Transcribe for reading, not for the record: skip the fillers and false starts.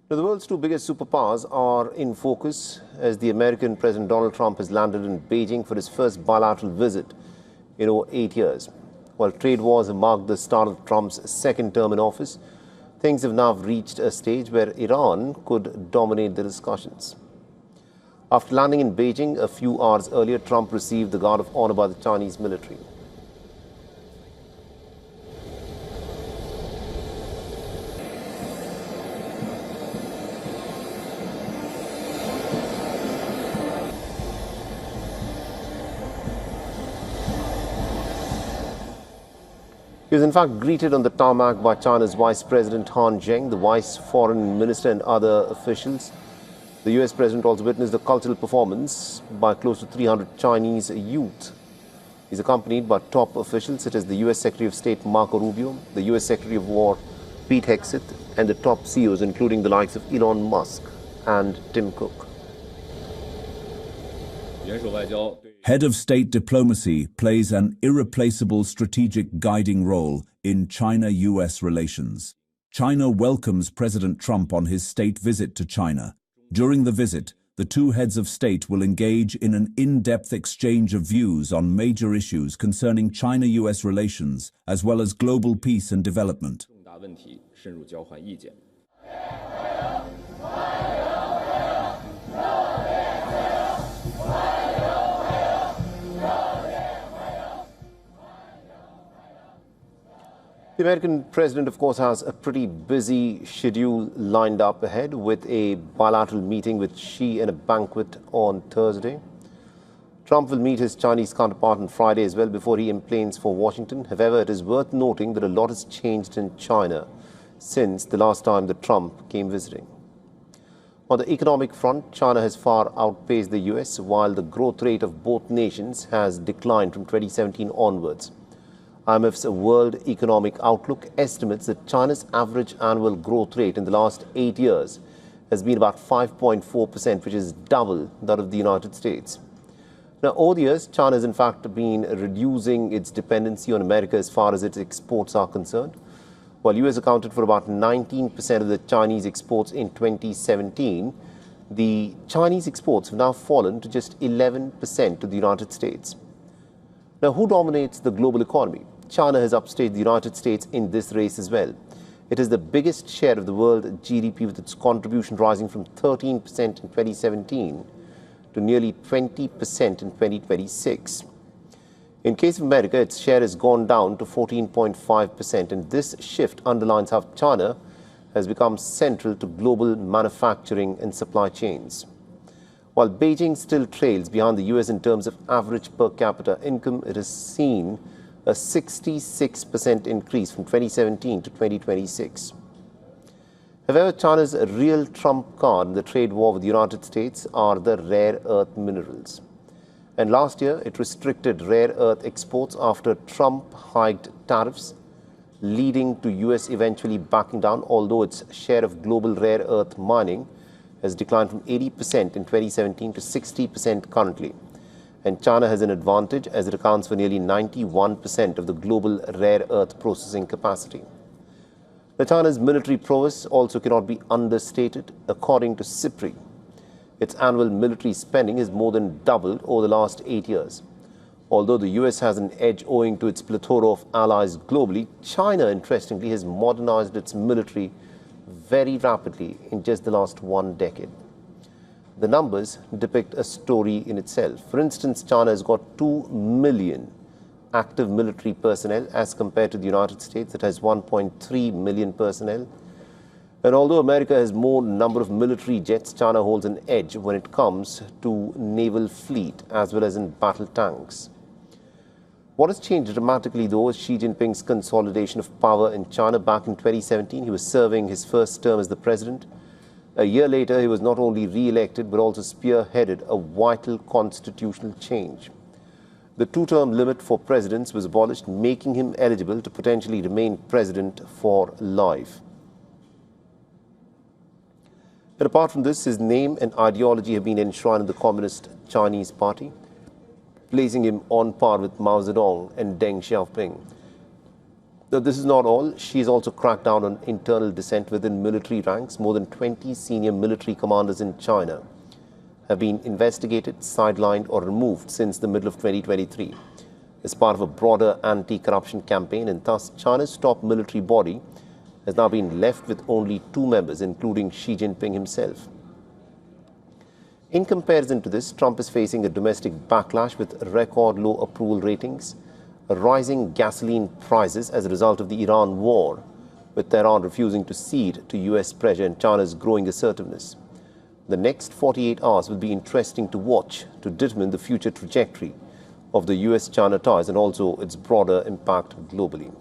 Now, the world's two biggest superpowers are in focus as the American President Donald Trump has landed in Beijing for his first bilateral visit in over 8 years. While trade wars have marked the start of Trump's second term in office, things have now reached a stage where Iran could dominate the discussions. After landing in Beijing a few hours earlier, Trump received the Guard of Honor by the Chinese military. He was in fact greeted on the tarmac by China's Vice President Han Zheng, the Vice Foreign Minister and other officials. The US President also witnessed a cultural performance by close to 300 Chinese youth. He's accompanied by top officials such as the US Secretary of State Marco Rubio, the US Secretary of War Pete Hegseth, and the top CEOs including the likes of Elon Musk and Tim Cook. Head of state diplomacy plays an irreplaceable strategic guiding role in China-US relations. China welcomes President Trump on his state visit to China. During the visit, the two heads of state will engage in an in-depth exchange of views on major issues concerning China-US relations, as well as global peace and development. The American president, of course, has a pretty busy schedule lined up ahead with a bilateral meeting with Xi and a banquet on Thursday. Trump will meet his Chinese counterpart on Friday as well before he enplanes for Washington. However, it is worth noting that a lot has changed in China since the last time that Trump came visiting. On the economic front, China has far outpaced the US, while the growth rate of both nations has declined from 2017 onwards. IMF's World Economic Outlook estimates that China's average annual growth rate in the last 8 years has been about 5.4%, which is double that of the United States. Now, over the years, China has in fact been reducing its dependency on America as far as its exports are concerned. While US accounted for about 19% of the Chinese exports in 2017, the Chinese exports have now fallen to just 11% to the United States. Now, who dominates the global economy? China has upstaged the United States in this race as well. It is the biggest share of the world GDP, with its contribution rising from 13% in 2017 to nearly 20% in 2026. In case of America, its share has gone down to 14.5%, and this shift underlines how China has become central to global manufacturing and supply chains. While Beijing still trails behind the US in terms of average per capita income, it has seen a 66% increase from 2017 to 2026. However, China's real trump card in the trade war with the United States are the rare earth minerals. And last year, it restricted rare earth exports after Trump hiked tariffs, leading to US eventually backing down, although its share of global rare earth mining has declined from 80% in 2017 to 60% currently. And China has an advantage as it accounts for nearly 91% of the global rare earth processing capacity. Now, China's military prowess also cannot be understated. According to SIPRI, its annual military spending has more than doubled over the last 8 years. Although the US has an edge owing to its plethora of allies globally, China, interestingly, has modernized its military very rapidly in just the last 1 decade. The numbers depict a story in itself. For instance, China has got 2 million active military personnel as compared to the United States that has 1.3 million personnel. And although America has more number of military jets, China holds an edge when it comes to naval fleet as well as in battle tanks. What has changed dramatically, though, is Xi Jinping's consolidation of power in China. Back in 2017, he was serving his first term as the president. A year later, he was not only re-elected, but also spearheaded a vital constitutional change. The 2-term limit for presidents was abolished, making him eligible to potentially remain president for life. But apart from this, his name and ideology have been enshrined in the Communist Chinese Party, placing him on par with Mao Zedong and Deng Xiaoping. Though this is not all, she's also cracked down on internal dissent within military ranks. More than 20 senior military commanders in China have been investigated, sidelined or removed since the middle of 2023 as part of a broader anti-corruption campaign, and thus China's top military body has now been left with only 2 members, including Xi Jinping himself. In comparison to this, Trump is facing a domestic backlash with record low approval ratings, rising gasoline prices as a result of the Iran war, with Tehran refusing to cede to US pressure and China's growing assertiveness. The next 48 hours will be interesting to watch to determine the future trajectory of the US-China ties and also its broader impact globally.